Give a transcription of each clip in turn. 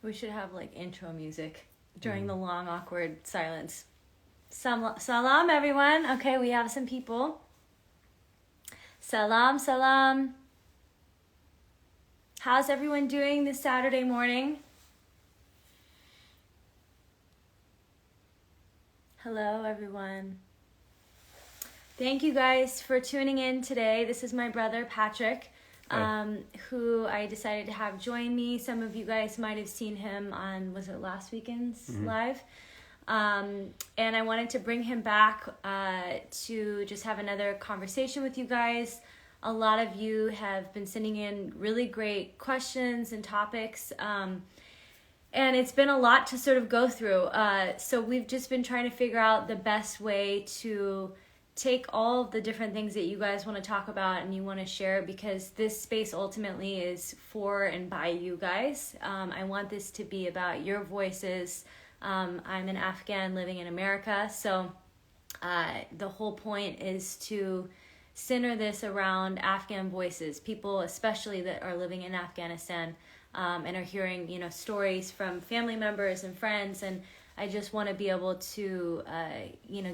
We should have like intro music during the long, awkward silence. Salam, everyone. Okay, we have some people. Salam, salam. How's everyone doing this Saturday morning? Hello, everyone. Thank you guys for tuning in today. This is my brother, Patrick, who I decided to have join me. Some of you guys might have seen him on, was it last weekend's live? And I wanted to bring him back to just have another conversation with you guys. A lot of you have been sending in really great questions and topics. And it's been a lot to sort of go through. So we've just been trying to figure out the best way to take all of the different things that you guys want to talk about and you want to share, because this space ultimately is for and by you guys. I want this to be about your voices. I'm an Afghan living in America, so the whole point is to center this around Afghan voices, people especially that are living in Afghanistan and are hearing, stories from family members and friends, and I just want to be able to,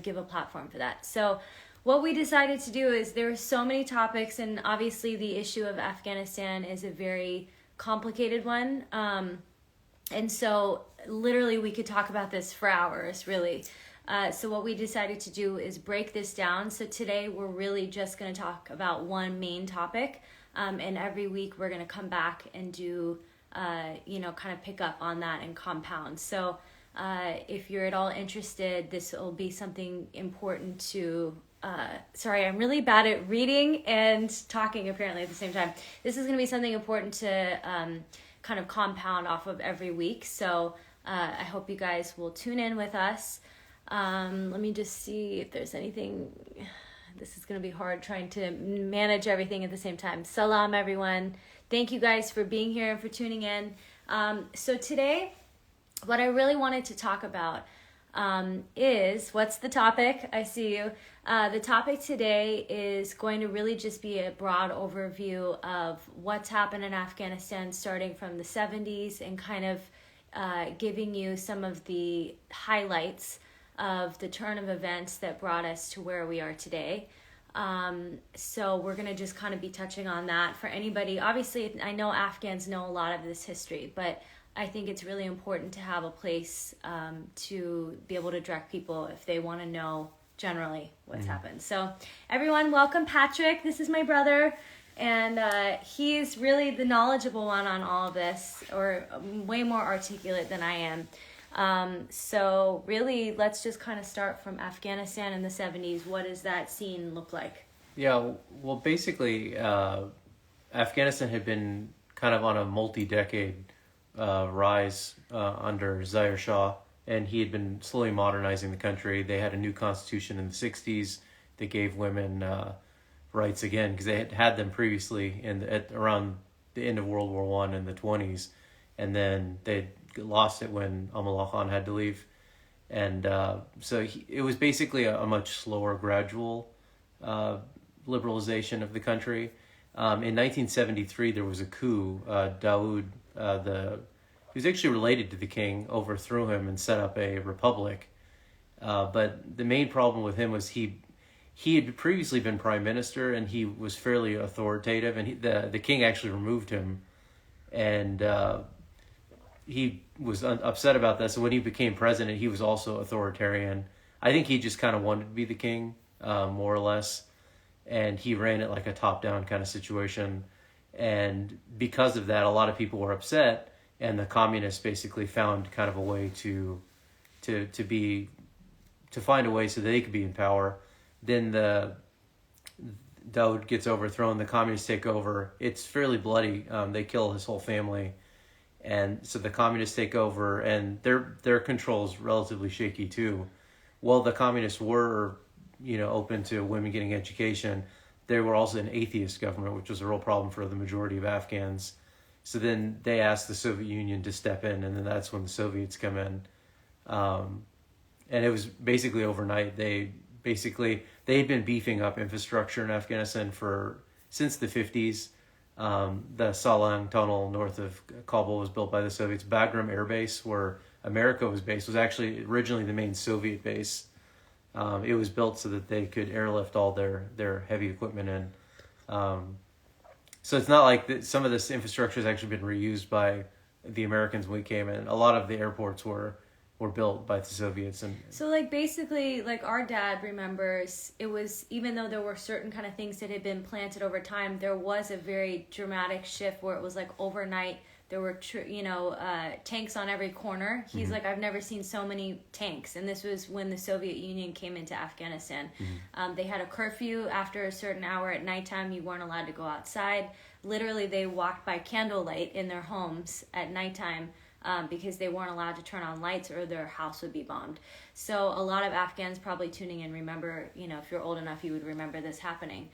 give a platform for that. So what we decided to do is there are so many topics, and obviously the issue of Afghanistan is a very complicated one. And so literally we could talk about this for hours, really. So what we decided to do is break this down. So today we're really just going to talk about one main topic. And every week we're going to come back and do, kind of pick up on that and compound. So if you're at all interested, this will be something important to, sorry, I'm really bad at reading and talking apparently at the same time. This is going to be something important to kind of compound off of every week. So I hope you guys will tune in with us. Let me just see if there's anything. This is going to be hard trying to manage everything at the same time. Salam, everyone. Thank you guys for being here and for tuning in. So today, what I really wanted to talk about is, what's the topic? I see you. The topic today is going to really just be a broad overview of what's happened in Afghanistan starting from the 70s and kind of giving you some of the highlights of the turn of events that brought us to where we are today. So we're going to just kind of be touching on that for anybody. Obviously, I know Afghans know a lot of this history, but I think it's really important to have a place to be able to direct people if they want to know generally what's happened. So everyone, welcome Patrick. This is my brother, and he's really the knowledgeable one on all of this, or way more articulate than I am. So really, let's just kind of start from Afghanistan in the 70s. What does that scene look like? Yeah, well, basically, Afghanistan had been kind of on a multi-decade rise under Zaire Shah, and he had been slowly modernizing the country. They had a new constitution in the 60s that gave women rights again, because they had had them previously around the end of World War I in the 20s, and then they lost it when Amallah Khan had to leave. And so it was basically a much slower, gradual liberalization of the country. In 1973, there was a coup. Dawood, he was actually related to the king, overthrew him and set up a republic. But the main problem with him was he had previously been prime minister, and he was fairly authoritative, and the king actually removed him. And he was upset about that. So when he became president, he was also authoritarian. I think he just kind of wanted to be the king, more or less. And he ran it like a top-down kind of situation. And because of that, a lot of people were upset. And the communists basically found kind of a way to find a way so they could be in power. Then Dawood gets overthrown. The communists take over. It's fairly bloody. They kill his whole family. And so the communists take over, and their control is relatively shaky too. While the communists were, open to women getting education, they were also an atheist government, which was a real problem for the majority of Afghans. So then they asked the Soviet Union to step in, and then that's when the Soviets come in. And it was basically overnight. They'd been beefing up infrastructure in Afghanistan since the 50s. The Salang Tunnel north of Kabul was built by the Soviets. Bagram Air Base, where America was based, was actually originally the main Soviet base. It was built so that they could airlift all their heavy equipment in. So it's not like some of this infrastructure has actually been reused by the Americans when we came in. A lot of the airports were built by the Soviets. And so like basically like our dad remembers it was, even though there were certain kind of things that had been planted over time, there was a very dramatic shift where it was like overnight there were tanks on every corner. He's Mm-hmm. like, I've never seen so many tanks. And this was when the Soviet Union came into Afghanistan. Mm-hmm. They had a curfew after a certain hour at nighttime. You weren't allowed to go outside. Literally, they walked by candlelight in their homes at nighttime because they weren't allowed to turn on lights or their house would be bombed. So a lot of Afghans probably tuning in remember, if you're old enough, you would remember this happening.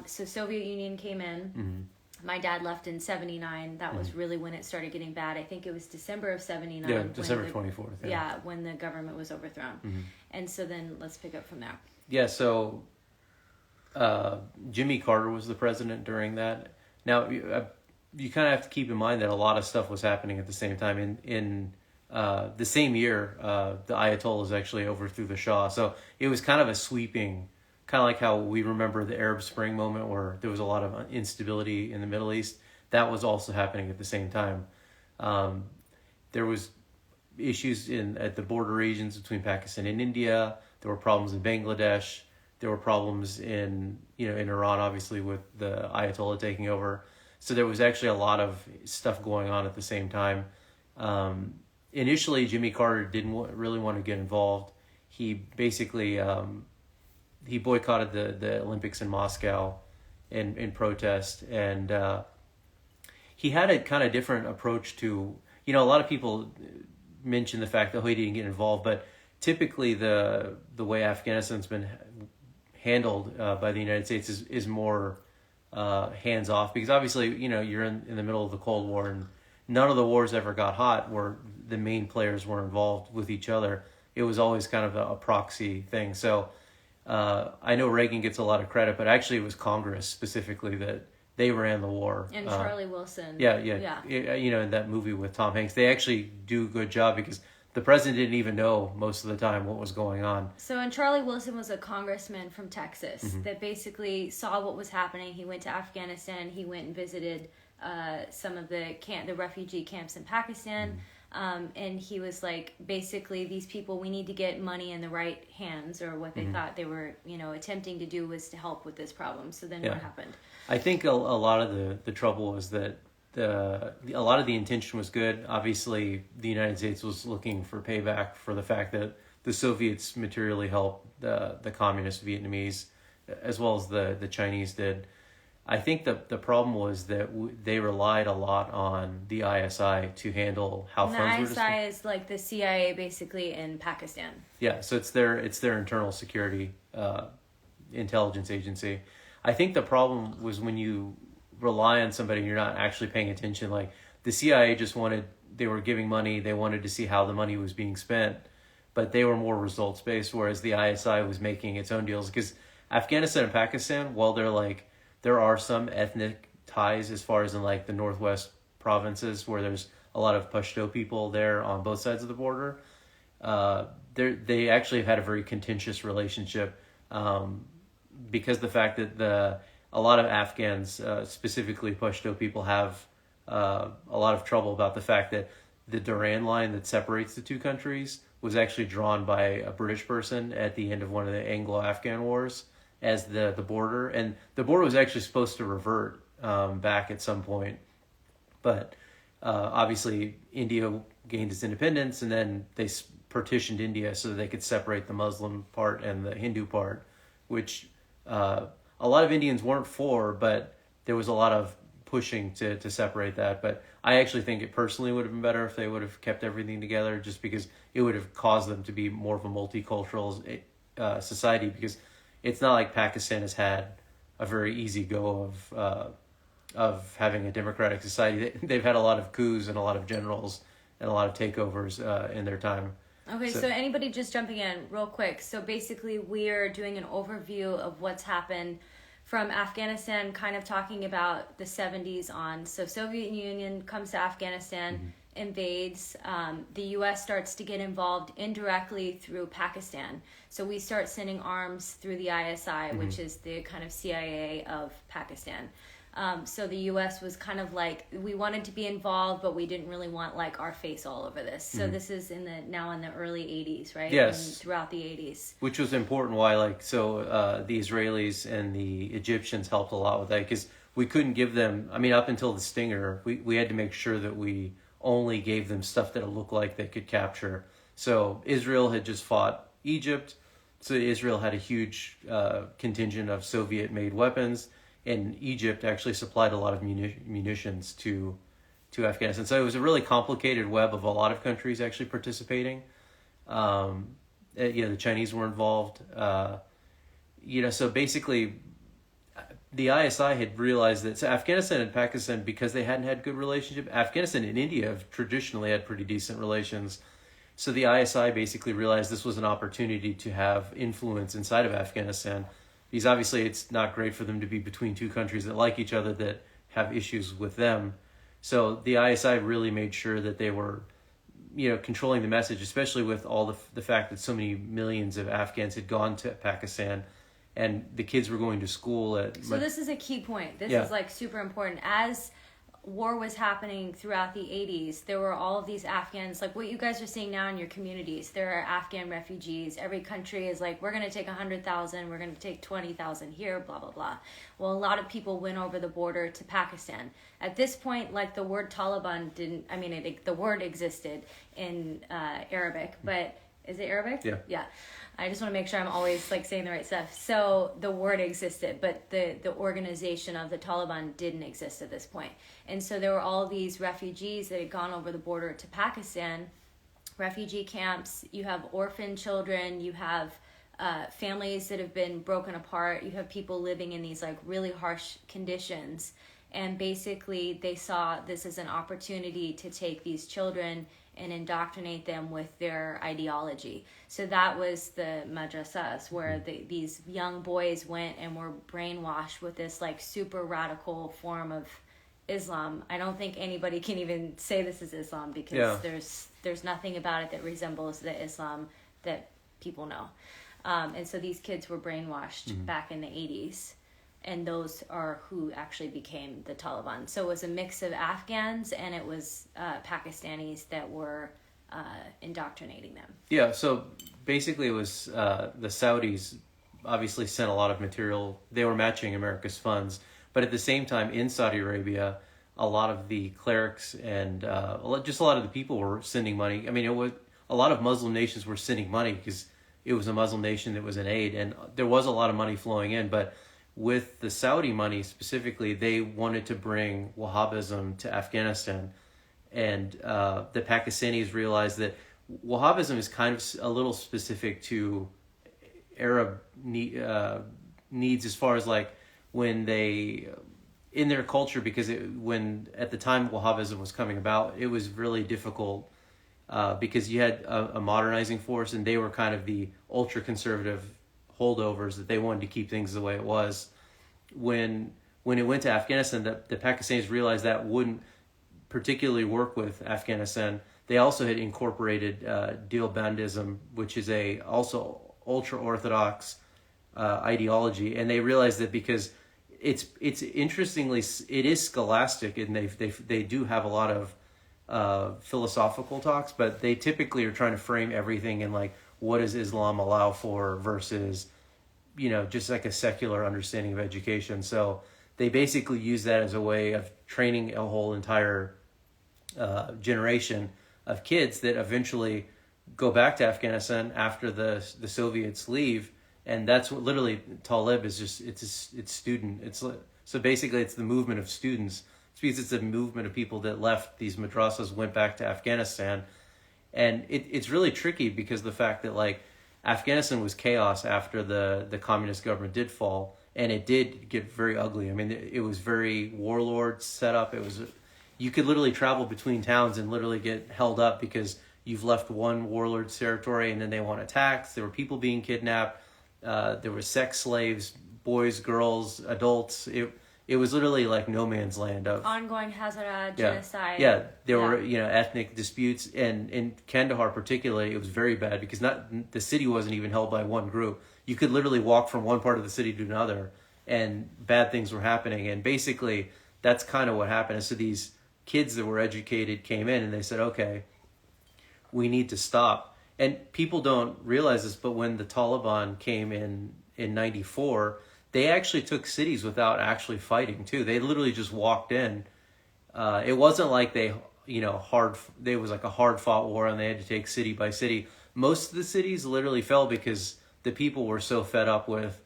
So Soviet Union came in. Mm-hmm. My dad left in 79. That was really when it started getting bad. I think it was December of 79. Yeah, December 24th. Yeah, when the government was overthrown. Mm-hmm. And so then let's pick up from there. Yeah, so Jimmy Carter was the president during that. Now, you kind of have to keep in mind that a lot of stuff was happening at the same time. In the same year, the Ayatollahs actually overthrew the Shah. So it was kind of a sweeping, kind of like how we remember the Arab Spring moment where there was a lot of instability in the Middle East. That was also happening at the same time. There was issues at the border regions between Pakistan and India. There were problems in Bangladesh. There were problems in Iran, obviously, with the Ayatollah taking over. So there was actually a lot of stuff going on at the same time. Initially, Jimmy Carter didn't really want to get involved. He basically he boycotted the Olympics in Moscow in protest, and he had a kind of different approach to, a lot of people mention the fact that he didn't get involved, but typically the way Afghanistan's been handled by the United States is more hands off, because obviously you're in the middle of the Cold War, and none of the wars ever got hot where the main players were involved with each other. It was always kind of a proxy thing. So I know Reagan gets a lot of credit, but actually it was Congress specifically that they ran the war. And Charlie Wilson. Yeah. In that movie with Tom Hanks, they actually do a good job because the president didn't even know most of the time what was going on. So, and Charlie Wilson was a congressman from Texas that basically saw what was happening. He went to Afghanistan. He went and visited some of the refugee camps in Pakistan. And he was like, basically, these people, we need to get money in the right hands, or what they thought they were, attempting to do was to help with this problem. So then what happened? I think a lot of the trouble was that a lot of the intention was good. Obviously, the United States was looking for payback for the fact that the Soviets materially helped the communist Vietnamese, as well as the Chinese did. I think the problem was that they relied a lot on the ISI to handle how and funds were distributed. The ISI is like the CIA basically in Pakistan. Yeah, so it's their internal security intelligence agency. I think the problem was when you rely on somebody and you're not actually paying attention. Like the CIA they were giving money, they wanted to see how the money was being spent, but they were more results based, whereas the ISI was making its own deals. Because Afghanistan and Pakistan, while there are some ethnic ties as far as in like the northwest provinces where there's a lot of Pashto people there on both sides of the border, they actually have had a very contentious relationship because the fact that a lot of Afghans, specifically Pashto people, have a lot of trouble about the fact that the Durand line that separates the two countries was actually drawn by a British person at the end of one of the Anglo-Afghan wars as the border. And the border was actually supposed to revert back at some point. But obviously India gained its independence, and then they partitioned India so that they could separate the Muslim part and the Hindu part, which a lot of Indians weren't for, but there was a lot of pushing to separate that. But I actually think it personally would have been better if they would have kept everything together, just because it would have caused them to be more of a multicultural society, because it's not like Pakistan has had a very easy go of having a democratic society. They've had a lot of coups and a lot of generals and a lot of takeovers in their time. Okay, so anybody just jumping in real quick. So basically we're doing an overview of what's happened from Afghanistan, kind of talking about the 70s on. So Soviet Union comes to Afghanistan, invades. The U.S. starts to get involved indirectly through Pakistan. So we start sending arms through the ISI, which is the kind of CIA of Pakistan. So the U.S. was kind of like, we wanted to be involved, but we didn't really want like our face all over this. So this is now in the early 80s, right? Yes. And throughout the 80s. Which was important. Why? The Israelis and the Egyptians helped a lot with that, because we couldn't give them, I mean, up until the Stinger, we had to make sure that we only gave them stuff that it looked like they could capture. So Israel had just fought Egypt. So Israel had a huge contingent of Soviet-made weapons, and Egypt actually supplied a lot of munitions to Afghanistan. So it was a really complicated web of a lot of countries actually participating. The Chinese were involved. So basically, the ISI had realized that Afghanistan and Pakistan, because they hadn't had good relationship, Afghanistan and India have traditionally had pretty decent relations. So the ISI basically realized this was an opportunity to have influence inside of Afghanistan, because obviously it's not great for them to be between two countries that like each other, that have issues with them. So the ISI really made sure that they were, controlling the message, especially with all the fact that so many millions of Afghans had gone to Pakistan, and the kids were going to school So this is a key point. This is like super important. As war was happening throughout the 80s, there were all of these Afghans, like what you guys are seeing now in your communities. There are Afghan refugees. Every country is like, we're going to take 100,000, we're going to take 20,000 here, blah, blah, blah. Well, a lot of people went over the border to Pakistan. At this point, like the word Taliban the word existed in Arabic, but is it Arabic? Yeah. Yeah. I just want to make sure I'm always like saying the right stuff. So the word existed, but the organization of the Taliban didn't exist at this point. And so there were all these refugees that had gone over the border to Pakistan, refugee camps. You have orphan children, you have families that have been broken apart, you have people living in these like really harsh conditions. And basically they saw this as an opportunity to take these children and indoctrinate them with their ideology. So that was the madrasas, where these young boys went and were brainwashed with this like super radical form of Islam. I don't think anybody can even say this is Islam, because there's nothing about it that resembles the Islam that people know. And so these kids were brainwashed back in the 80s. And those are who actually became the Taliban. So it was a mix of Afghans and it was Pakistanis that were indoctrinating them. Yeah, so basically it was the Saudis obviously sent a lot of material. They were matching America's funds. But at the same time, in Saudi Arabia, a lot of the clerics and just a lot of the people were sending money. I mean, it was a lot of Muslim nations were sending money because it was a Muslim nation that was in aid. And there was a lot of money flowing in, but with the Saudi money specifically, they wanted to bring Wahhabism to Afghanistan. And the Pakistanis realized that Wahhabism is kind of a little specific to Arab needs, as far as like when they, in their culture, because when at the time Wahhabism was coming about, it was really difficult because you had a modernizing force, and they were kind of the ultra-conservative holdovers that they wanted to keep things the way it was. When it went to Afghanistan, the Pakistanis realized that wouldn't particularly work with Afghanistan. They also had incorporated Deobandism, which is also ultra-orthodox ideology, and they realized that because it's interestingly, it is scholastic, and they do have a lot of philosophical talks, but they typically are trying to frame everything in like, what does Islam allow for versus, just like a secular understanding of education. So they basically use that as a way of training a whole entire generation of kids that eventually go back to Afghanistan after the Soviets leave. And that's what literally Talib is, just it's student. So basically it's the movement of students. It's because it's a movement of people that left these madrasas, went back to Afghanistan. And it's really tricky because the fact that like Afghanistan was chaos after the communist government did fall, and it did get very ugly. I mean, it was very warlord set up. You could literally travel between towns and literally get held up because you've left one warlord's territory and then they want to tax. There were people being kidnapped. There were sex slaves boys, girls, adults. It was literally like no man's land of ongoing Hazara genocide. Yeah, there were ethnic disputes, and in Kandahar particularly, it was very bad because the city wasn't even held by one group. You could literally walk from one part of the city to another, and bad things were happening. And basically, that's kind of what happened. And so these kids that were educated came in, and they said, "Okay, we need to stop." And people don't realize this, but when the Taliban came in '94. They actually took cities without actually fighting too. They literally just walked in. It wasn't like there was like a hard fought war and they had to take city by city. Most of the cities literally fell because the people were so fed up with,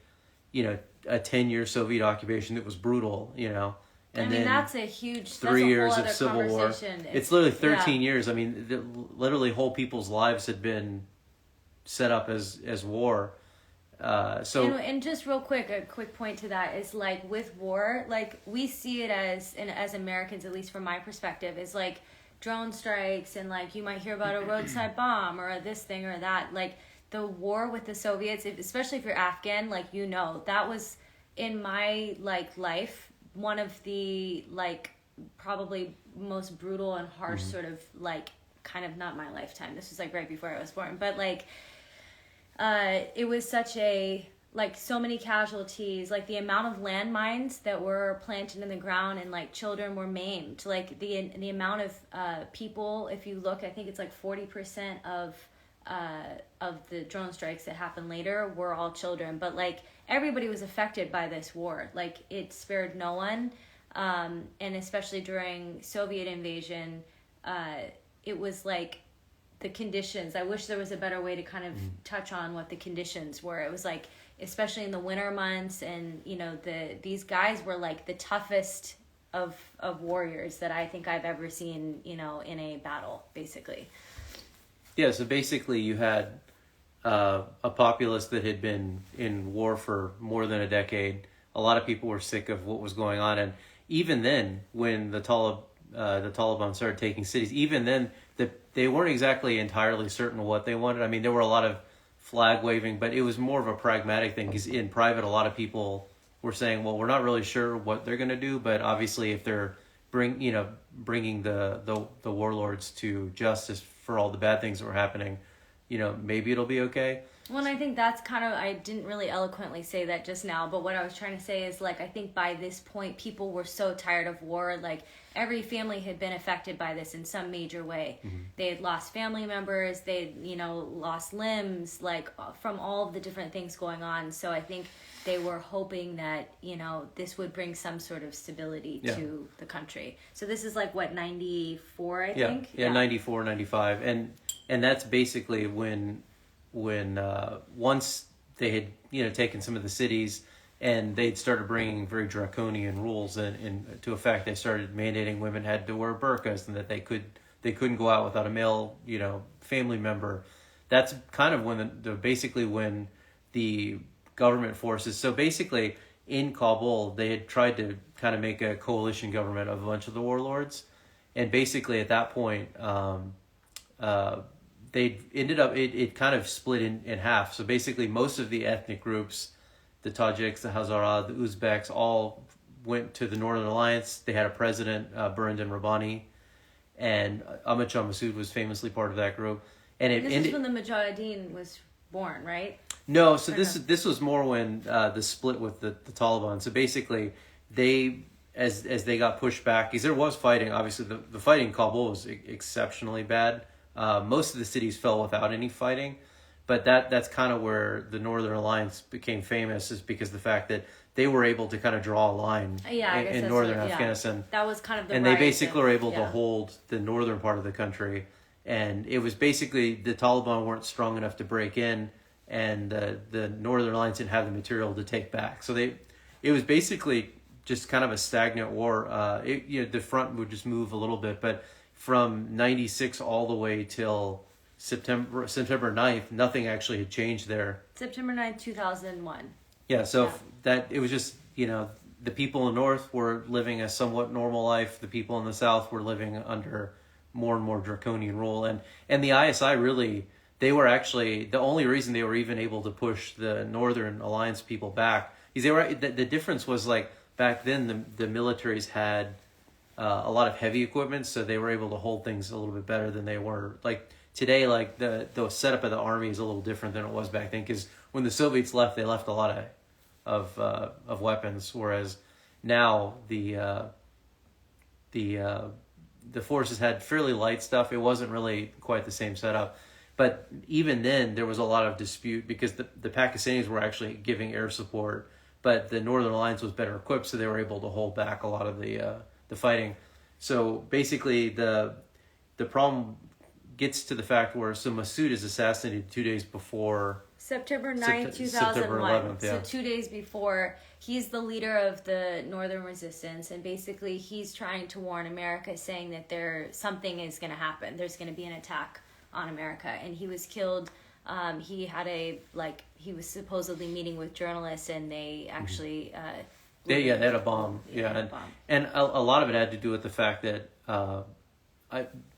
a 10-year Soviet occupation that was brutal, And then that's a huge 3 years of civil war. It's literally 13 years. I mean, literally whole people's lives had been set up as war. And just real quick, a quick point to that is like with war, like we see it as Americans, at least from my perspective, is like drone strikes and like you might hear about a roadside bomb or this thing or that. Like the war with the Soviets, especially if you're Afghan, like that was in my life one of the probably most brutal and harsh sort of kind of not my lifetime. This was right before I was born, but it was such so many casualties, the amount of landmines that were planted in the ground and children were maimed, the amount of people, if you look, I think it's 40% of the drone strikes that happened later were all children, but everybody was affected by this war. It spared no one, and especially during Soviet invasion, it was the conditions. I wish there was a better way to kind of touch on what the conditions were. It was especially in the winter months, and these guys were the toughest of warriors that I think I've ever seen, in a battle, basically. Yeah, so basically you had a populace that had been in war for more than a decade. A lot of people were sick of what was going on, and even then, when the Taliban started taking cities, even then, they weren't exactly entirely certain what they wanted. I mean, there were a lot of flag waving, but it was more of a pragmatic thing because in private, a lot of people were saying, well, we're not really sure what they're going to do, but obviously if they're bringing the warlords to justice for all the bad things that were happening, maybe it'll be okay. Well, and I think that's kind of, I didn't really eloquently say that just now, but what I was trying to say is, I think by this point, people were so tired of war, every family had been affected by this in some major way. Mm-hmm. They had lost family members, they lost limbs, from all of the different things going on. So I think they were hoping that, this would bring some sort of stability to the country. So this is 94, I think? Yeah, 94, 95. And that's basically when once they had taken some of the cities and they'd started bringing very draconian rules into effect. They started mandating women had to wear burqas and that they couldn't go out without a male family member. That's kind of when the government forces. So basically in Kabul they had tried to kind of make a coalition government of a bunch of the warlords, and basically at that point they ended up, it kind of split in half. So basically most of the ethnic groups, the Tajiks, the Hazara, the Uzbeks, all went to the Northern Alliance. They had a president, Burhan Rabbani, and Ahmad Shah Massoud was famously part of that group. And this is when the Mujahideen was born, right? No, so this was more when the split with the Taliban. So basically they, as they got pushed back, because there was fighting, obviously the fighting in Kabul was exceptionally bad. Most of the cities fell without any fighting, but that's kind of where the Northern Alliance became famous, is because the fact that they were able to kind of draw a line in northern Afghanistan. That was kind of the and they basically were able to hold the northern part of the country, and it was basically the Taliban weren't strong enough to break in, and the Northern Alliance didn't have the material to take back. So it was basically just kind of a stagnant war. The front would just move a little bit, but from 96 all the way till September 9th, nothing actually had changed there. September 9th, 2001. Yeah, so that it was just, the people in the north were living a somewhat normal life. The people in the south were living under more and more draconian rule. And the ISI really, they were actually, the only reason they were even able to push the Northern Alliance people back, They were the difference was like back then the militaries had a lot of heavy equipment, so they were able to hold things a little bit better than they were like today. Like the setup of the army is a little different than it was back then, because when the Soviets left, they left a lot of weapons, whereas now the forces had fairly light stuff. It wasn't really quite the same setup. But even then, there was a lot of dispute because the Pakistanis were actually giving air support, but the Northern Alliance was better equipped, so they were able to hold back a lot of the fighting. So basically, the problem gets to the fact where Massoud is assassinated 2 days before September 9th, 2001. September 11th, yeah. So 2 days before, he's the leader of the Northern Resistance, and basically he's trying to warn America, saying that something is going to happen. There's going to be an attack on America, and he was killed. He was supposedly meeting with journalists, and they actually they had a bomb. And a lot of it had to do with the fact that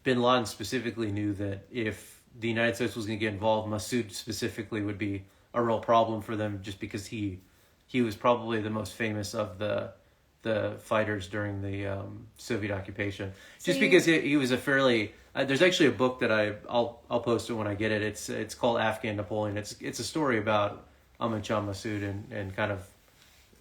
Bin Laden specifically knew that if the United States was going to get involved, Massoud specifically would be a real problem for them, just because he was probably the most famous of the fighters during the Soviet occupation. Because he was a fairly there's actually a book that I'll post it when I get it. It's called Afghan Napoleon. It's a story about Ahmad Shah Massoud and kind of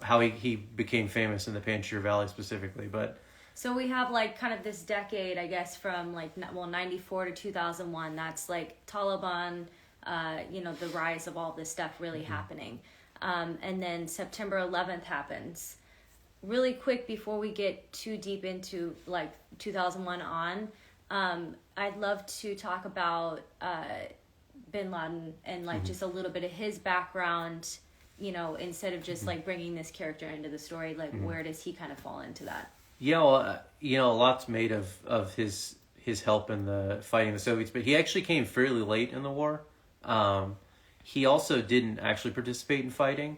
how he became famous in the Panjshir Valley specifically. But so we have like kind of this decade, I guess, from 94 to 2001. That's like Taliban, the rise of all this stuff really happening. And then September 11th happens. Really quick before we get too deep into like 2001 on, I'd love to talk about Bin Laden and just a little bit of his background, instead of just like bringing this character into the story. Like where does he kind of fall into that? Yeah, well, a lot's made of his help in the fighting the Soviets, but he actually came fairly late in the war. He also didn't actually participate in fighting.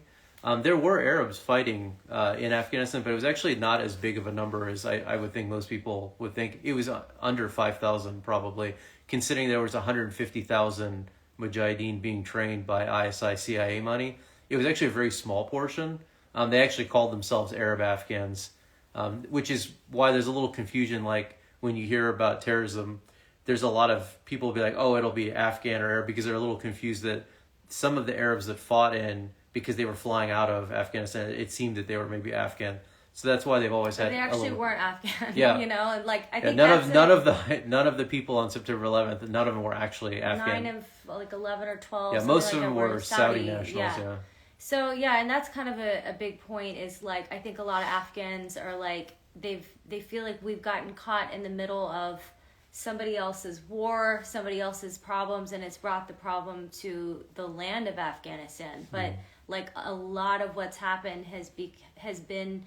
There were Arabs fighting in Afghanistan, but it was actually not as big of a number as I would think most people would think. It was under 5,000 probably, considering there was 150,000 Mujahideen being trained by ISI CIA money. It was actually a very small portion. They actually called themselves Arab Afghans, which is why there's a little confusion. Like when you hear about terrorism, there's a lot of people be like, oh, it'll be Afghan or Arab, because they're a little confused that some of the Arabs that fought because they were flying out of Afghanistan, it seemed that they were maybe Afghan. So that's why they've always had. They actually weren't Afghan. Yeah. I think none of the people on September 11th, none of them were actually Afghan. 9 of 11 or 12. Yeah, most of them were Saudi nationals. Yeah. So and that's kind of a big point. Is like I think a lot of Afghans are like they feel like we've gotten caught in the middle of somebody else's war, somebody else's problems, and it's brought the problem to the land of Afghanistan. But like a lot of what's happened has been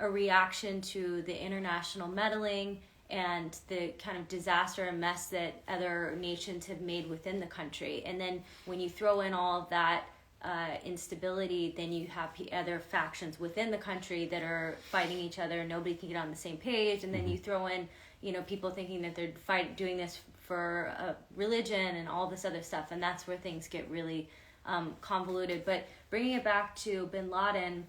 a reaction to the international meddling and the kind of disaster and mess that other nations have made within the country. And then when you throw in all of that instability, then you have other factions within the country that are fighting each other. Nobody can get on the same page. And then you throw in, people thinking that they're doing this for religion and all this other stuff. And that's where things get really convoluted. But bringing it back to Bin Laden,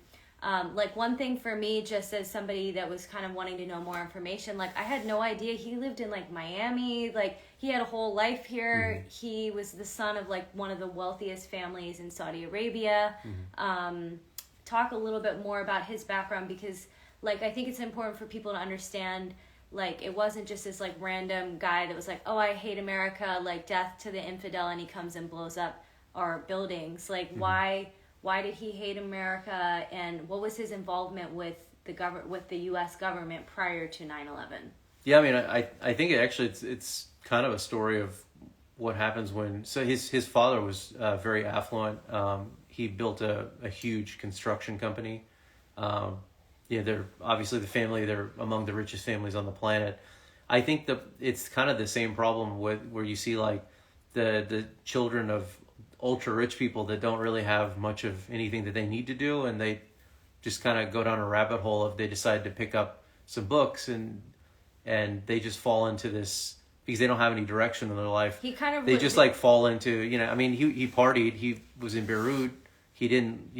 one thing for me, just as somebody that was kind of wanting to know more information, I had no idea he lived in Miami. He had a whole life here. He was the son of one of the wealthiest families in Saudi Arabia. Talk a little bit more about his background, because I think it's important for people to understand it wasn't just this random guy that was oh, I hate America, death to the infidel, and he comes and blows up our buildings. Why did he hate America, and what was his involvement with the U.S. government prior to 9/11? Yeah, I mean, I think it's kind of a story of what happens when. So his father was very affluent. He built a huge construction company. They're obviously the family. They're among the richest families on the planet. I think it's kind of the same problem where you see the children of ultra rich people that don't really have much of anything that they need to do, and they just kind of go down a rabbit hole if they decide to pick up some books and they just fall into this because they don't have any direction in their life. They just fall into, he partied. He was in Beirut. he didn't,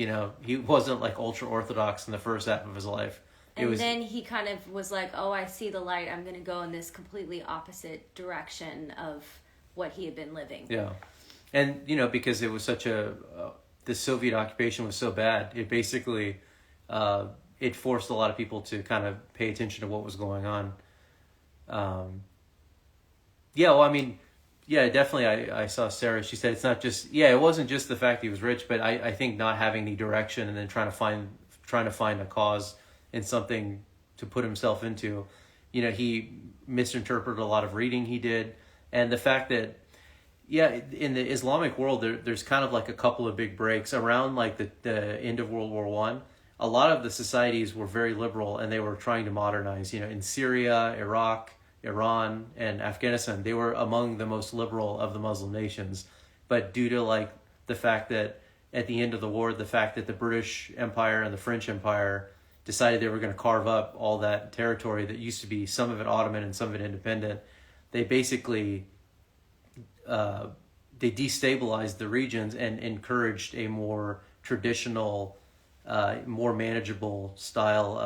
he wasn't like ultra orthodox in the first half of his life. Then he kind of was like, oh, I see the light. I'm going to go in this completely opposite direction of what he had been living. Yeah. And, because it was the Soviet occupation was so bad, it basically, it forced a lot of people to kind of pay attention to what was going on. Definitely I saw Sarah. She said it's not just, it wasn't just the fact he was rich, but I think not having any direction and then trying to find a cause in something to put himself into. He misinterpreted a lot of reading he did. And the fact that, in the Islamic world, there's kind of like a couple of big breaks around like the end of World War I. A lot of the societies were very liberal and they were trying to modernize. In Syria, Iraq, Iran, and Afghanistan, they were among the most liberal of the Muslim nations. But due to like the fact that at the end of the war, the fact that the British Empire and the French Empire decided they were going to carve up all that territory that used to be some of it Ottoman and some of it independent, they basically they destabilized the regions and encouraged a more traditional, more manageable style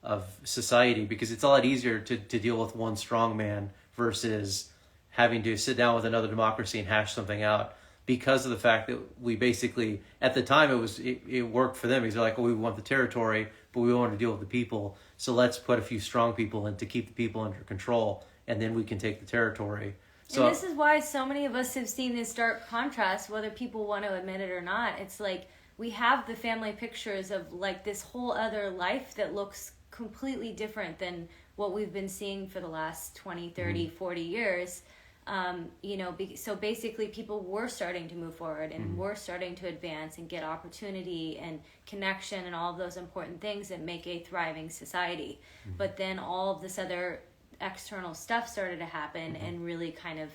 of society, because it's a lot easier to deal with one strong man versus having to sit down with another democracy and hash something out, because of the fact that we basically, at the time, it worked for them because they're like, we want the territory, but we want to deal with the people, so let's put a few strong people in to keep the people under control, and then we can take the territory. So, and this is why so many of us have seen this stark contrast, whether people want to admit it or not. It's like we have the family pictures of like this whole other life that looks completely different than what we've been seeing for the last 20, 30, 40 years. So basically people were starting to move forward and were starting to advance and get opportunity and connection and all of those important things that make a thriving society. But then all of this other external stuff started to happen and really kind of,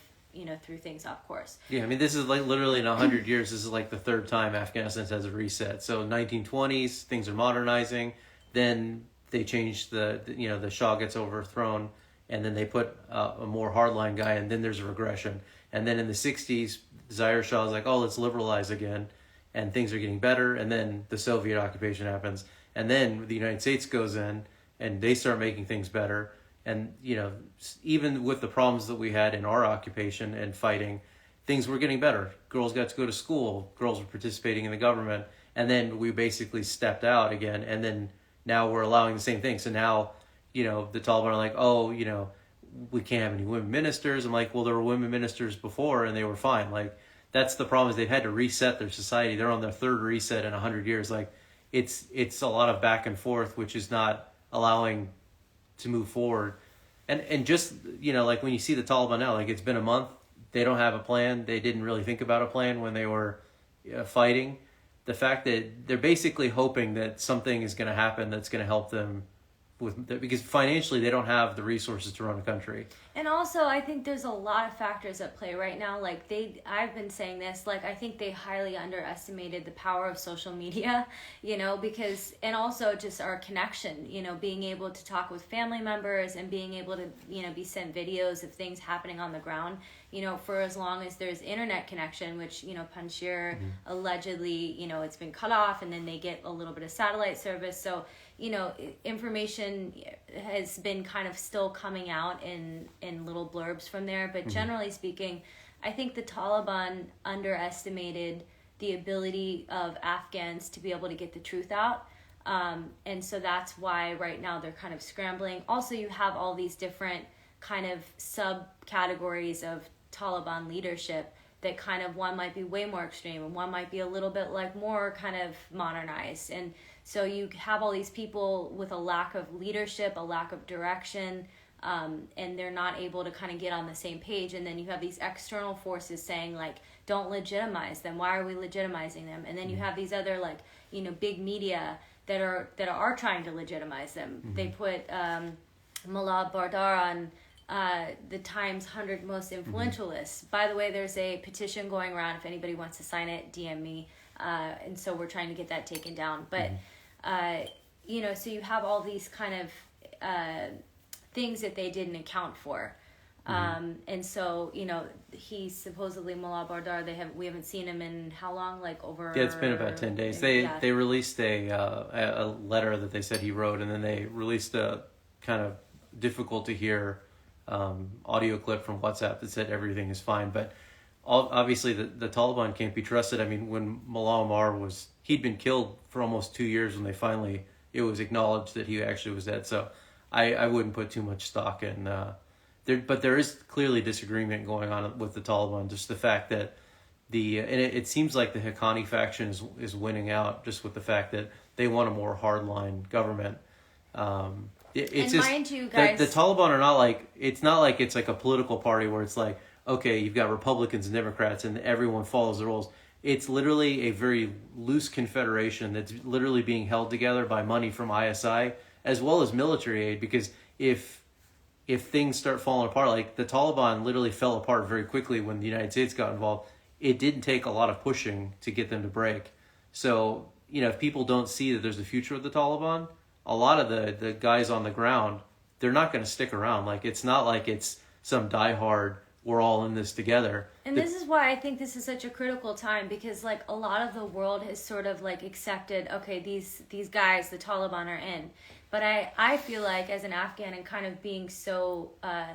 threw things off course. Yeah, this is like literally in 100 years, this is like the third time Afghanistan has a reset. So 1920s, things are modernizing. Then they change the Shah gets overthrown, and then they put a more hardline guy, and then there's a regression. And then in the 60s, Zaire Shah is like, oh, let's liberalize again, and things are getting better. And then the Soviet occupation happens. And then the United States goes in, and they start making things better. And, even with the problems that we had in our occupation and fighting, things were getting better. Girls got to go to school. Girls were participating in the government. And then we basically stepped out again. And then now we're allowing the same thing. So now, the Taliban are like, oh, we can't have any women ministers. I'm like, well, there were women ministers before and they were fine. Like, that's the problem, is they've had to reset their society. They're on their third reset in 100 years. Like, it's a lot of back and forth, which is not allowing to move forward. And just, like when you see the Taliban now, like it's been a month, they don't have a plan. They didn't really think about a plan when they were fighting. The fact that they're basically hoping that something is going to happen that's going to help them because financially they don't have the resources to run a country. And also, I think there's a lot of factors at play right now. Like I've been saying this, like I think they highly underestimated the power of social media, because, and also just our connection, being able to talk with family members and being able to, be sent videos of things happening on the ground, for as long as there's internet connection, which, Panjshir allegedly, it's been cut off, and then they get a little bit of satellite service. So, information has been kind of still coming out in little blurbs from there. But generally speaking, I think the Taliban underestimated the ability of Afghans to be able to get the truth out. And so that's why right now they're kind of scrambling. Also, you have all these different kind of subcategories of Taliban leadership that kind of, one might be way more extreme and one might be a little bit like more kind of modernized. And so you have all these people with a lack of leadership, a lack of direction, and they're not able to kind of get on the same page. And then you have these external forces saying, like, don't legitimize them. Why are we legitimizing them? And then you have these other, like, big media that are trying to legitimize them. They put Mullah Bardar on the Times 100 most influential list. By the way, there's a petition going around. If anybody wants to sign it, DM me. And so we're trying to get that taken down. But, so you have all these kind of things that they didn't account for. And so, you know, he's supposedly Mullah Bardar. We haven't seen him in how long? Like over. Yeah, it's been about 10 days. They released a letter that they said he wrote, and then they released a kind of difficult to hear audio clip from WhatsApp that said everything is fine. But obviously the Taliban can't be trusted. I mean, when Mullah Omar he'd been killed for almost 2 years when it was acknowledged that he actually was dead. So I wouldn't put too much stock in but there is clearly disagreement going on with the Taliban. Just the fact that it seems like the Haqqani faction is winning out, just with the fact that they want a more hardline government. It's just, mind you, guys, the Taliban are not like, it's not like it's like a political party where it's like, okay, you've got Republicans and Democrats and everyone follows the rules. It's literally a very loose confederation that's literally being held together by money from ISI as well as military aid, because if things start falling apart, like the Taliban literally fell apart very quickly when the United States got involved. It didn't take a lot of pushing to get them to break. So, you know, if people don't see that there's a future with the Taliban, a lot of the guys on the ground, they're not going to stick around. Like, it's not like it's some diehard, we're all in this together. And this is why I think this is such a critical time, because like a lot of the world has sort of like accepted, okay, these guys, the Taliban, are in. But I feel like as an Afghan and kind of being so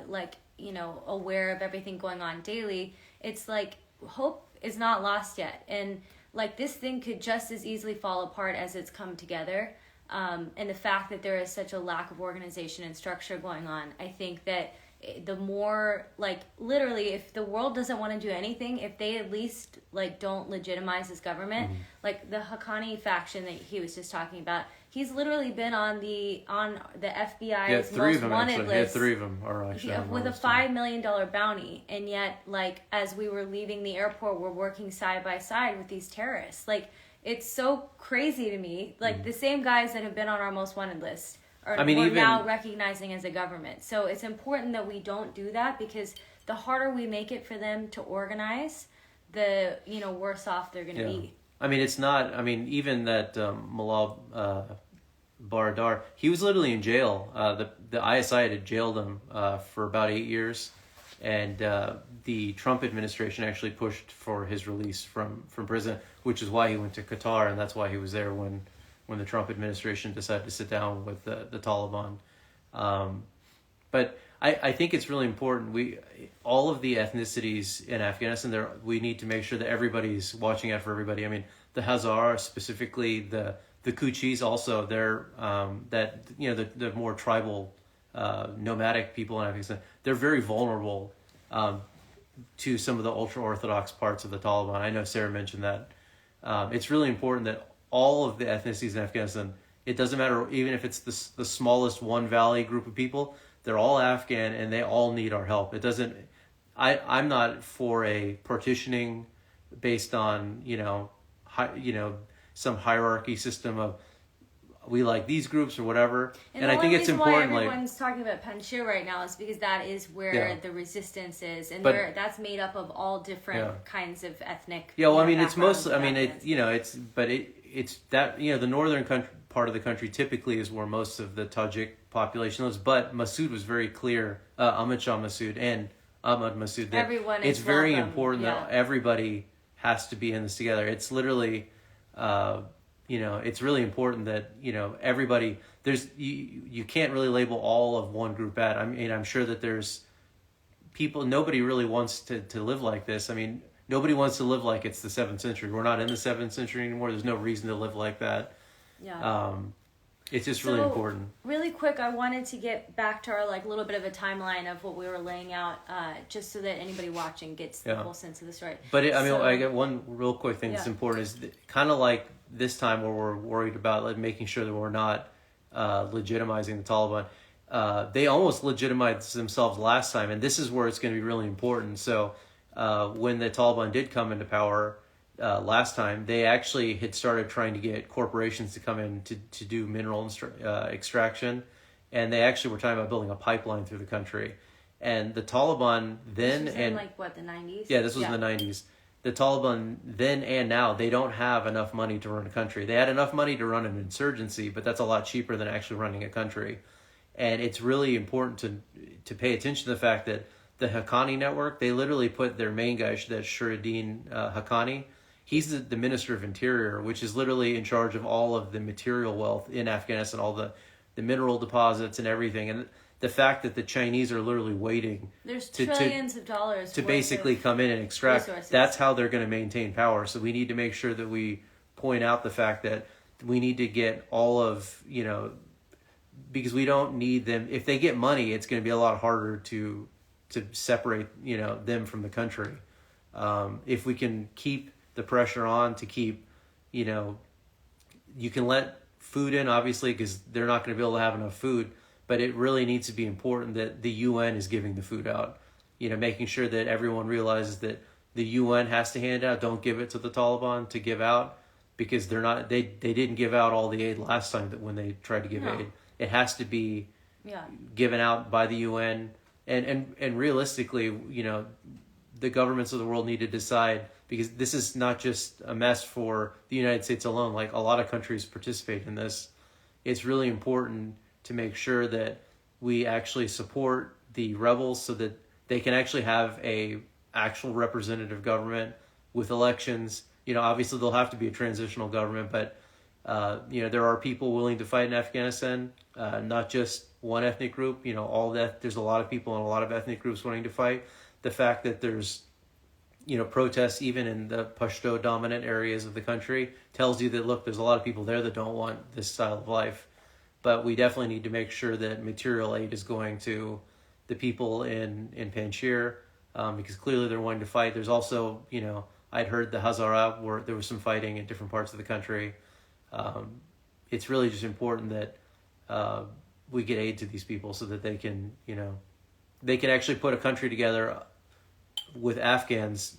like, you know, aware of everything going on daily, it's like hope is not lost yet. And like this thing could just as easily fall apart as it's come together. And the fact that there is such a lack of organization and structure going on, I think that the more, like, literally, if the world doesn't want to do anything, if they at least like don't legitimize this government, like the Haqqani faction that he was just talking about, he's literally been on the FBI's most wanted list. Yeah, 3 of them are actually with a $5 million bounty, and yet, like, as we were leaving the airport, we're working side by side with these terrorists. Like, it's so crazy to me. Like, the same guys that have been on our most wanted list we're now recognizing as a government. So it's important that we don't do that, because the harder we make it for them to organize, the, you know, worse off they're going to be. I mean, it's not, I mean, even that Mullah Bardar, he was literally in jail. The ISI had jailed him for about 8 years. And the Trump administration actually pushed for his release from prison, which is why he went to Qatar, and that's why he was there when the Trump administration decided to sit down with the Taliban. But I think it's really important. All of the ethnicities in Afghanistan, we need to make sure that everybody's watching out for everybody. I mean, the Hazara, specifically the Kuchis, also they're that, you know, the more tribal nomadic people in Afghanistan, they're very vulnerable to some of the ultra orthodox parts of the Taliban. I know Sarah mentioned that. It's really important that all of the ethnicities in Afghanistan, it doesn't matter, even if it's the smallest one valley group of people, they're all Afghan and they all need our help. It doesn't, I'm not for a partitioning based on, some hierarchy system of we like these groups or whatever. And I think it's important. Why everyone's talking about Panjshir right now is because that is where the resistance is, and that's made up of all different kinds of ethnic. Yeah, well, I mean, it's mostly. I mean, it's that, the northern part of the country typically is where most of the Tajik population lives. But Masood was very clear. Ahmad Shah Masood and Ahmad Masood. That it's very important that everybody has to be in this together. It's literally. It's really important that, everybody, you can't really label all of one group bad. I mean, I'm sure that there's people, nobody really wants to live like this. I mean, nobody wants to live like it's the 7th century. We're not in the 7th century anymore. There's no reason to live like that. Yeah. It's just really important. Really quick, I wanted to get back to our little bit of a timeline of what we were laying out, just so that anybody watching gets the whole sense of the story. But I get one real quick thing that's important is kind of like this time where we're worried about making sure that we're not legitimizing the Taliban. They almost legitimized themselves last time, and this is where it's going to be really important. So when the Taliban did come into power, last time, they actually had started trying to get corporations to come in to do mineral extraction, and they actually were talking about building a pipeline through the country. And the Taliban then, this was in the 90s? Yeah, this was in the 90s. The Taliban then and now, they don't have enough money to run a country. They had enough money to run an insurgency, but that's a lot cheaper than actually running a country. And it's really important to pay attention to the fact that the Haqqani network, they literally put their main guy, that's Shuraddin Haqqani. He's the Minister of Interior, which is literally in charge of all of the material wealth in Afghanistan, all the mineral deposits and everything. And the fact that the Chinese are literally waiting there's trillions of dollars to basically come in and extract, resources. That's how they're going to maintain power. So we need to make sure that we point out the fact that we need to get all of, because we don't need them. If they get money, it's going to be a lot harder to separate, them from the country. If we can keep the pressure on to keep, you can let food in, obviously, because they're not going to be able to have enough food. But it really needs to be important that the UN is giving the food out. Making sure that everyone realizes that the UN has to hand out. Don't give it to the Taliban to give out, because they're not. They didn't give out all the aid last time that when they tried to give aid. It has to be given out by the UN. And realistically, the governments of the world need to decide, because this is not just a mess for the United States alone. Like, a lot of countries participate in this. It's really important to make sure that we actually support the rebels so that they can actually have a actual representative government with elections. Obviously there'll have to be a transitional government, but there are people willing to fight in Afghanistan, not just one ethnic group. There's a lot of people in a lot of ethnic groups wanting to fight. The fact that there's protests even in the Pashto dominant areas of the country tells you that, look, there's a lot of people there that don't want this style of life. But we definitely need to make sure that material aid is going to the people in Panjshir, because clearly they're wanting to fight. There's also, I'd heard the Hazara, where there was some fighting in different parts of the country. It's really just important that we get aid to these people so that they can, they can actually put a country together with Afghans,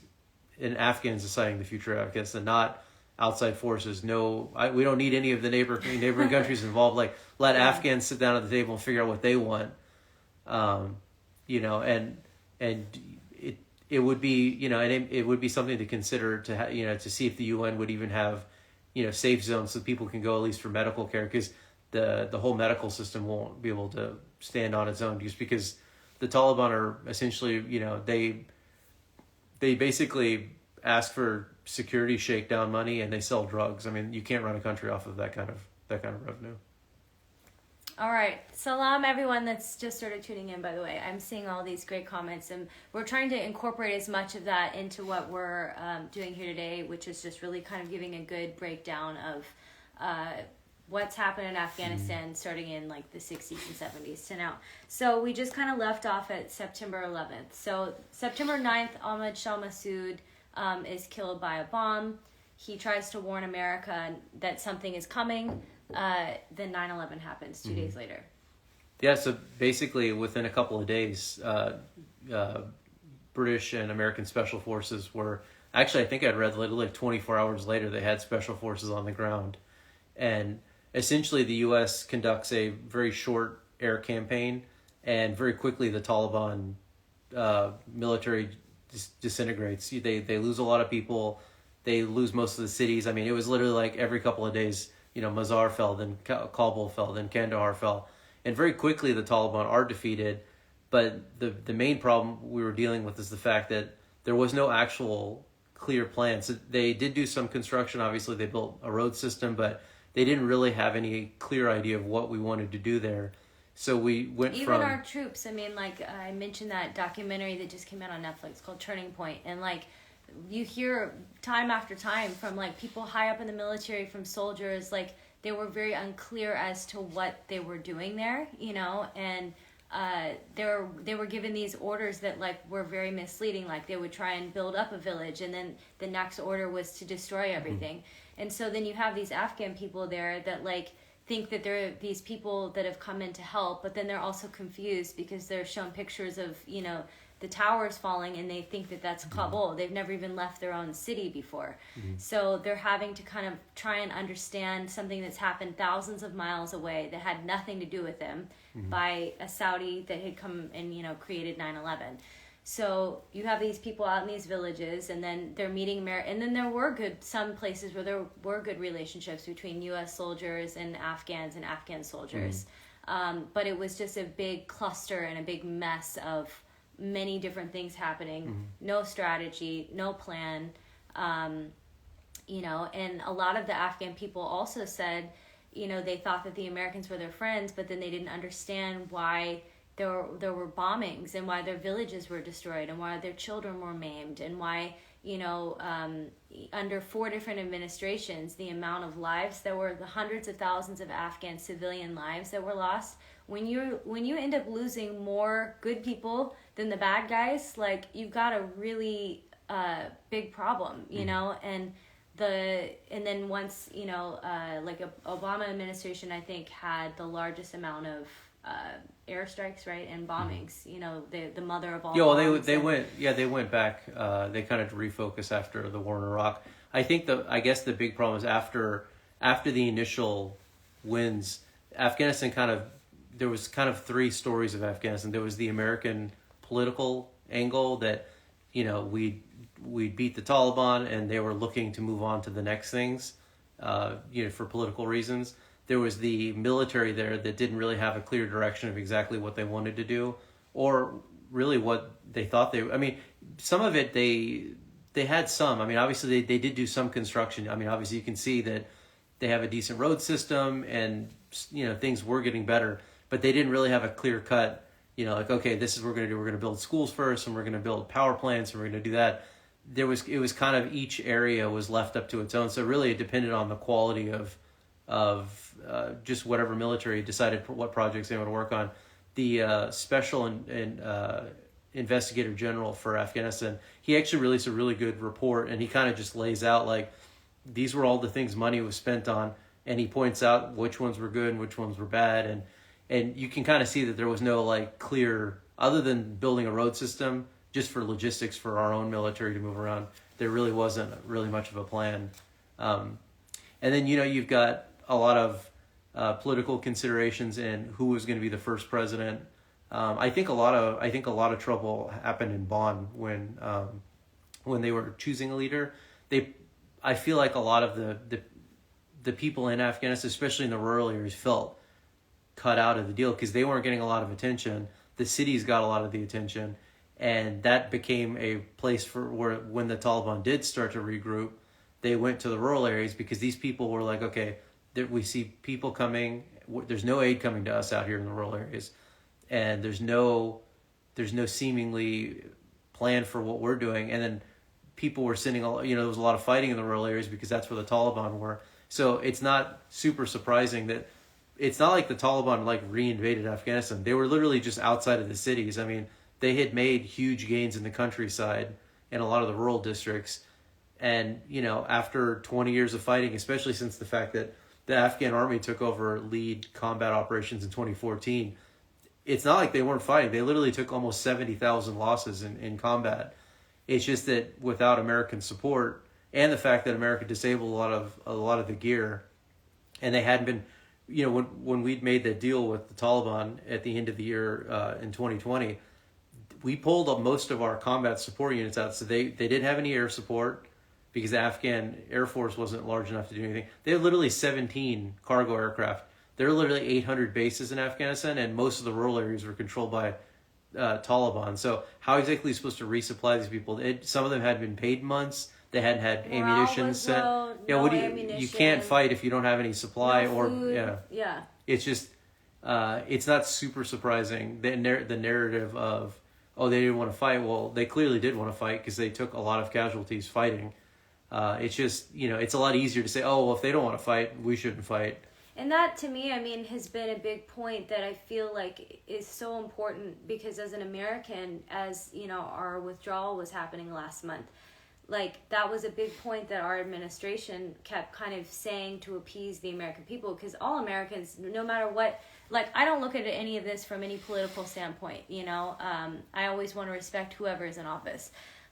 and Afghans deciding the future of Afghanistan, not outside forces. We don't need any of the neighboring countries involved. Like, let Afghans sit down at the table and figure out what they want. And it would be, and it would be something to consider to see if the UN would even have, safe zones so people can go at least for medical care, because the whole medical system won't be able to stand on its own, just because the Taliban are essentially, they basically ask for security shakedown money, and they sell drugs. I mean, you can't run a country off of that kind of revenue. All right. Salam, everyone that's just started tuning in, by the way. I'm seeing all these great comments, and we're trying to incorporate as much of that into what we're doing here today, which is just really kind of giving a good breakdown of what's happened in Afghanistan starting in like the 60s and 70s to now. So we just kind of left off at September 11th. So September 9th, Ahmad Shah Massoud is killed by a bomb. He tries to warn America that something is coming. Then 9/11 happens 2 days later. Yeah, so basically within a couple of days, British and American special forces were... Actually, I think I'd read like 24 hours later, they had special forces on the ground. And essentially the U.S. conducts a very short air campaign, and very quickly the Taliban military disintegrates. They lose a lot of people. They lose most of the cities. I mean, it was literally like every couple of days, Mazar fell, then Kabul fell, then Kandahar fell. And very quickly the Taliban are defeated. But the main problem we were dealing with is the fact that there was no actual clear plan. So they did do some construction. Obviously, they built a road system, but they didn't really have any clear idea of what we wanted to do there. So we went Even our troops, I mean, like I mentioned that documentary that just came out on Netflix called Turning Point, and like you hear time after time from like people high up in the military, from soldiers, like they were very unclear as to what they were doing there, and they were given these orders that like were very misleading. Like they would try and build up a village, and then the next order was to destroy everything. And so then you have these Afghan people there that like think that they're these people that have come in to help, but then they're also confused because they're shown pictures of the towers falling, and they think that that's Kabul. They've never even left their own city before. So they're having to kind of try and understand something that's happened thousands of miles away that had nothing to do with them by a Saudi that had come and created 9/11. So you have these people out in these villages, and then they're meeting and then there were some places where there were good relationships between U.S. soldiers and Afghan soldiers. But it was just a big cluster and a big mess of many different things happening, no strategy, no plan, you know, and a lot of the Afghan people also said, you know, they thought that the Americans were their friends, but then they didn't understand why there were bombings and why their villages were destroyed and why their children were maimed and why, you know, under 4 different administrations, the amount of lives, there were the hundreds of thousands of Afghan civilian lives that were lost. When you end up losing more good people than the bad guys, like, you've got a really big problem, you know, and then once, you know, like Obama administration, I think, had the largest amount of airstrikes, right, and bombings. You know, the mother of all. Yeah, well, they went back. They kind of refocused after the war in Iraq. I think I guess the big problem is after the initial wins, Afghanistan there was kind of 3 stories of Afghanistan. There was the American political angle that, you know, we beat the Taliban and they were looking to move on to the next things, you know, for political reasons. There was the military there that didn't really have a clear direction of exactly what they wanted to do, or really what they thought I mean, some of it they had some. I mean, obviously they did do some construction. I mean, obviously you can see that they have a decent road system and, you know, things were getting better, but they didn't really have a clear cut, you know, like, okay, this is what we're going to do. We're going to build schools first, and we're going to build power plants, and we're going to do that. It was kind of, each area was left up to its own. So really it depended on the quality of just whatever military decided what projects they want to work on. The special investigator general for Afghanistan, he actually released a really good report, and he kind of just lays out, like, these were all the things money was spent on, and he points out which ones were good and which ones were bad, and you can kind of see that there was no, like, clear, other than building a road system just for logistics for our own military to move around, there really wasn't really much of a plan. And then, you know, you've got a lot of political considerations and who was going to be the first president. I think a lot of trouble happened in Bonn when they were choosing a leader. I feel like a lot of the people in Afghanistan, especially in the rural areas, felt cut out of the deal because they weren't getting a lot of attention. The cities got a lot of the attention, and that became a place for where, when the Taliban did start to regroup, they went to the rural areas because these people were like, okay, we see people coming. There's no aid coming to us out here in the rural areas, and there's no seemingly plan for what we're doing. And then people were sending, you know, there was a lot of fighting in the rural areas because that's where the Taliban were. So it's not super surprising that it's not like the Taliban like reinvaded Afghanistan. They were literally just outside of the cities. I mean, they had made huge gains in the countryside and a lot of the rural districts. And, you know, after 20 years of fighting, especially since the fact that the Afghan army took over lead combat operations in 2014, it's not like they weren't fighting. They literally took almost 70,000 losses in combat. It's just that without American support and the fact that America disabled a lot of the gear, and they hadn't been, you know, when we'd made that deal with the Taliban at the end of the year in 2020, we pulled up most of our combat support units out. So they didn't have any air support because the Afghan Air Force wasn't large enough to do anything. They had literally 17 cargo aircraft. There are literally 800 bases in Afghanistan, and most of the rural areas were controlled by Taliban. So how exactly are you supposed to resupply these people? Some of them had been paid months. They hadn't had ammunition sent. You can't fight if you don't have any supply Yeah. It's just it's not super surprising the narrative of, oh, they didn't want to fight. Well, they clearly did want to fight because they took a lot of casualties fighting. It's just, you know, it's a lot easier to say, oh, well, if they don't want to fight, we shouldn't fight. And that, to me, I mean, has been a big point that I feel like is so important because as an American, as, you know, our withdrawal was happening last month, like, that was a big point that our administration kept kind of saying to appease the American people, because all Americans, no matter what, like, I don't look at any of this from any political standpoint, you know. I always want to respect whoever is in office.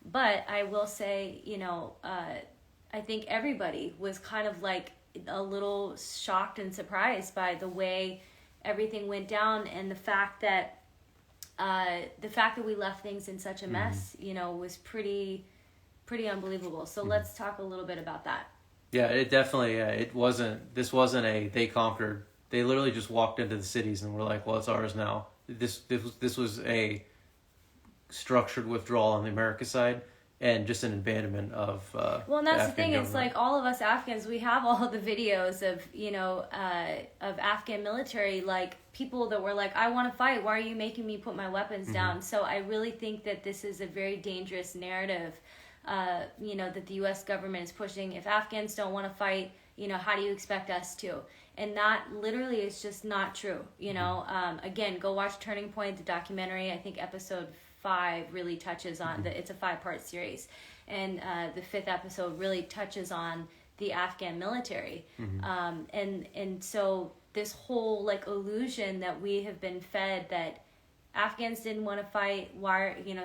But I will say, you know, I think everybody was kind of like a little shocked and surprised by the way everything went down, and the fact that we left things in such a mess, you know, was pretty unbelievable. So let's talk a little bit about that. Yeah, it definitely, this wasn't they conquered. They literally just walked into the cities and were like, well, it's ours now. This was a structured withdrawal on the America side, and just an abandonment of well, and that's the Afghan thing. It's government. like all of us Afghans, we have all the videos of of Afghan military, like people that were like, I want to fight. Why are you making me put my weapons down? So I really think that this is a very dangerous narrative. That the U.S. government is pushing. If Afghans don't want to fight, how do you expect us to? And that literally is just not true. Again, go watch Turning Point, the documentary. I think episode 5 really touches on it's a 5-part series, and the 5th episode really touches on the Afghan military. And so this whole like illusion that we have been fed that Afghans didn't want to fight.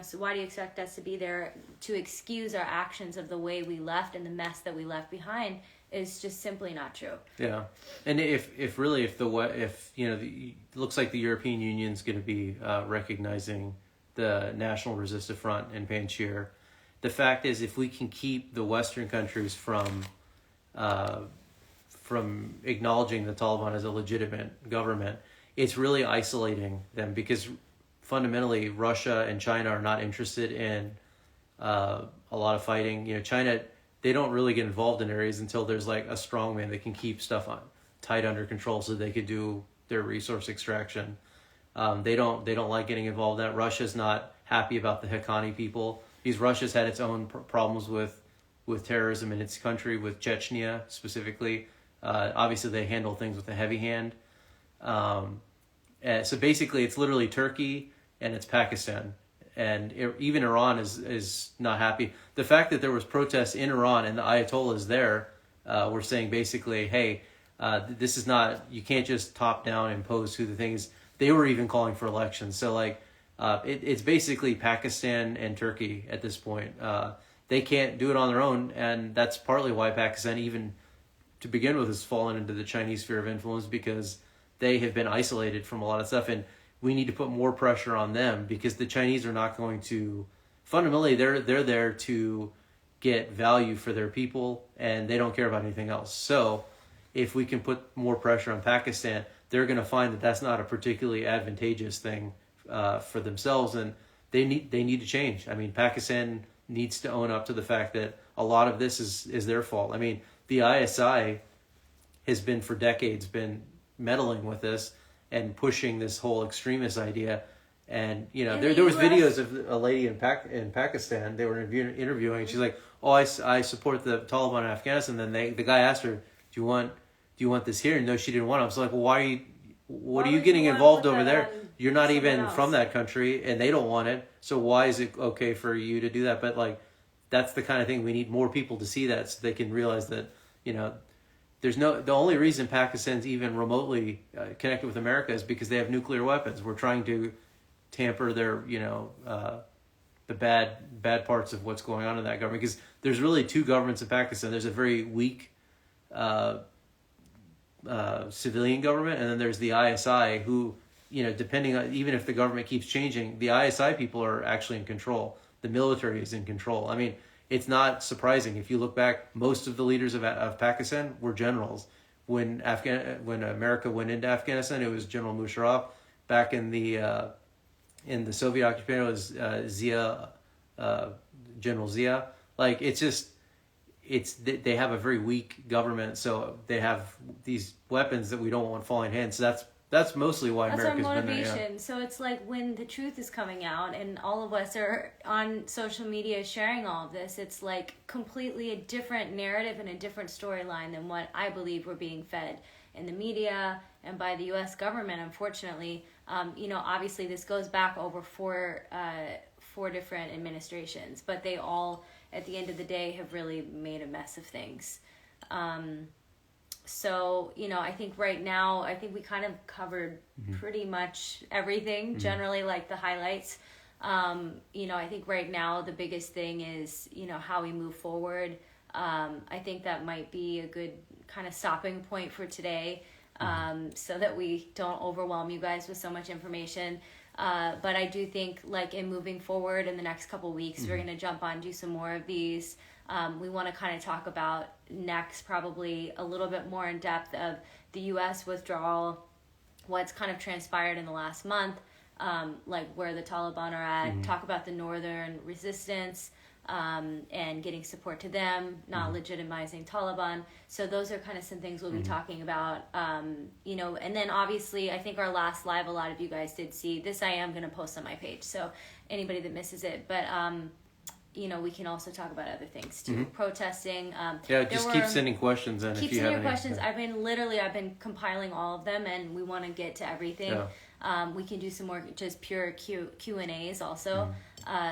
So why do you expect us to be there to excuse our actions of the way we left and the mess that we left behind is just simply not true. Yeah, and if it looks like the European Union's going to be recognizing the National Resistance Front in Panjshir, the fact is, if we can keep the Western countries from acknowledging the Taliban as a legitimate government, it's really isolating them, because fundamentally Russia and China are not interested in a lot of fighting. China, they don't really get involved in areas until there's like a strongman that can keep stuff tight under control so they could do their resource extraction. They don't like getting involved in that. Russia's not happy about the Haqqani people, because Russia's had its own problems with terrorism in its country, with Chechnya specifically. Obviously, they handle things with a heavy hand. So basically, it's literally Turkey and it's Pakistan. And even Iran is not happy. The fact that there was protests in Iran and the Ayatollahs there were saying basically, hey, this is not, you can't just top down impose who the thing is. They were even calling for elections. So it's basically Pakistan and Turkey at this point. They can't do it on their own, and that's partly why Pakistan, even to begin with, has fallen into the Chinese sphere of influence, because they have been isolated from a lot of stuff, and we need to put more pressure on them, because the Chinese are not going to, fundamentally, they're there to get value for their people, and they don't care about anything else. So if we can put more pressure on Pakistan, they're going to find that that's not a particularly advantageous thing for themselves, and they need to change. I mean, Pakistan needs to own up to the fact that a lot of this is their fault. I mean, the ISI has been for decades meddling with this and pushing this whole extremist idea. And there was videos of a lady in Pakistan. They were interviewing, and she's like, "Oh, I support the Taliban in Afghanistan." And then the guy asked her, "Do you want this here?" And no, she didn't want it. I was like, "Well, what are you getting involved over there? You're not even from that country, and they don't want it. So why is it okay for you to do that?" But that's the kind of thing we need more people to see, that so they can realize that the only reason Pakistan's even remotely connected with America is because they have nuclear weapons. We're trying to tamper their the bad parts of what's going on in that government, because there's really two governments in Pakistan. There's a very weak civilian government, and then there's the ISI, who, depending on, even if the government keeps changing, the ISI people are actually in control. The military is in control. I mean, it's not surprising. If you look back, most of the leaders of Pakistan were generals. When America went into Afghanistan, it was General Musharraf. Back in the Soviet occupation, it was General Zia. They have a very weak government, so they have these weapons that we don't want falling in hands. So that's mostly why America's our been there. motivation. Yeah. So it's like when the truth is coming out and all of us are on social media sharing all of this, it's like completely a different narrative and a different storyline than what I believe we're being fed in the media and by the U.S. government, unfortunately. Obviously this goes back over four different administrations, but they all, at the end of the day, have really made a mess of things. So, I think right now, we kind of covered pretty much everything, generally like the highlights. I think right now the biggest thing is, how we move forward. I think that might be a good kind of stopping point for today, so that we don't overwhelm you guys with so much information. But I do think, in moving forward in the next couple weeks, we're going to jump on, do some more of these. We want to kind of talk about next, probably a little bit more in depth of the U.S. withdrawal, what's kind of transpired in the last month, like where the Taliban are at, talk about the northern resistance, and getting support to them, not legitimizing Taliban. So those are kind of some things we'll be talking about, you know, and then obviously I think our last live, a lot of you guys did see this. I am going to post on my page, so anybody that misses it, but you know, we can also talk about other things too. Protesting. Yeah, just keep sending questions in. Keep sending your questions. I've been compiling all of them, and we want to get to everything. Yeah. We can do some more just pure Q&As also,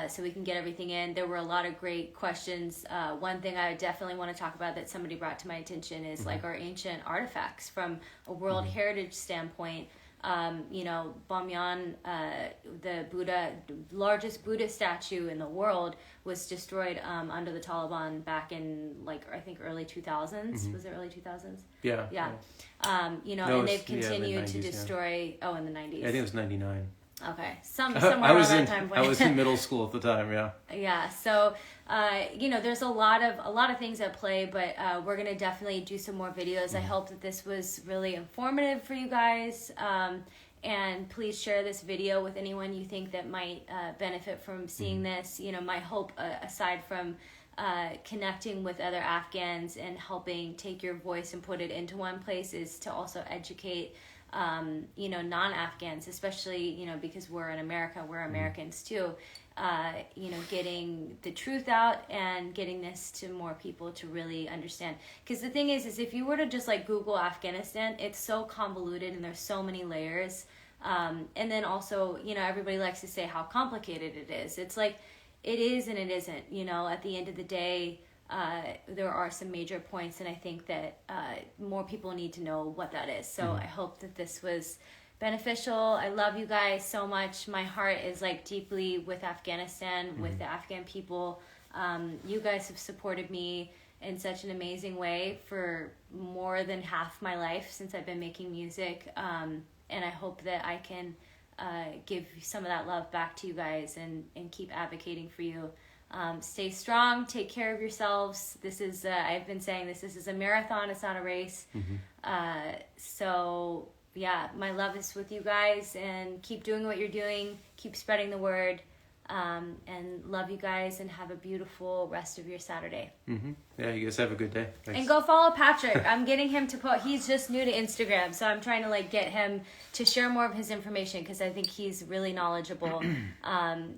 so we can get everything in. There were a lot of great questions. One thing I definitely want to talk about that somebody brought to my attention is like our ancient artifacts from a World Heritage standpoint. You know, Bamyan, the largest Buddha statue in the world, was destroyed under the Taliban back in, like, I think early 2000s. Was it early 2000s? Yeah. You know, and they've continued to destroy. Yeah. Oh, in the 90s. I think it was 99. Okay, somewhere around that time point. I was in middle school at the time. Yeah. Yeah. So, you know, there's a lot of things at play, but we're gonna definitely do some more videos. I hope that this was really informative for you guys. And please share this video with anyone you think that might benefit from seeing this. You know, my hope, aside from connecting with other Afghans and helping take your voice and put it into one place, is to also educate you know, non-Afghans, especially, you know, because we're in America, we're Americans too, you know, getting the truth out and getting this to more people to really understand. Because the thing is if you were to just like Google Afghanistan, it's so convoluted and there's so many layers. And then also, you know, everybody likes to say how complicated it is. It's like, it is and it isn't, you know, at the end of the day. There are some major points, and I think that more people need to know what that is. So I hope that this was beneficial. I love you guys so much. My heart is like deeply with Afghanistan, with the Afghan people. You guys have supported me in such an amazing way for more than half my life since I've been making music. And I hope that I can give some of that love back to you guys and keep advocating for you. Stay strong, take care of yourselves. This is, I've been saying this is a marathon, it's not a race. So yeah, my love is with you guys, and keep doing what you're doing, keep spreading the word, and love you guys, and have a beautiful rest of your Saturday. Yeah, you guys have a good day. Thanks. And go follow Patrick. I'm getting him to put, he's just new to Instagram, so I'm trying to like get him to share more of his information, because I think he's really knowledgeable.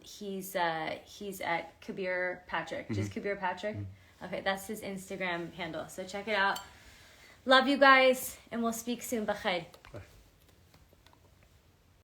He's at Kabir Patrick, just Kabir Patrick. Okay, that's his Instagram handle, so check it out. Love you guys, and we'll speak soon. Bakhair.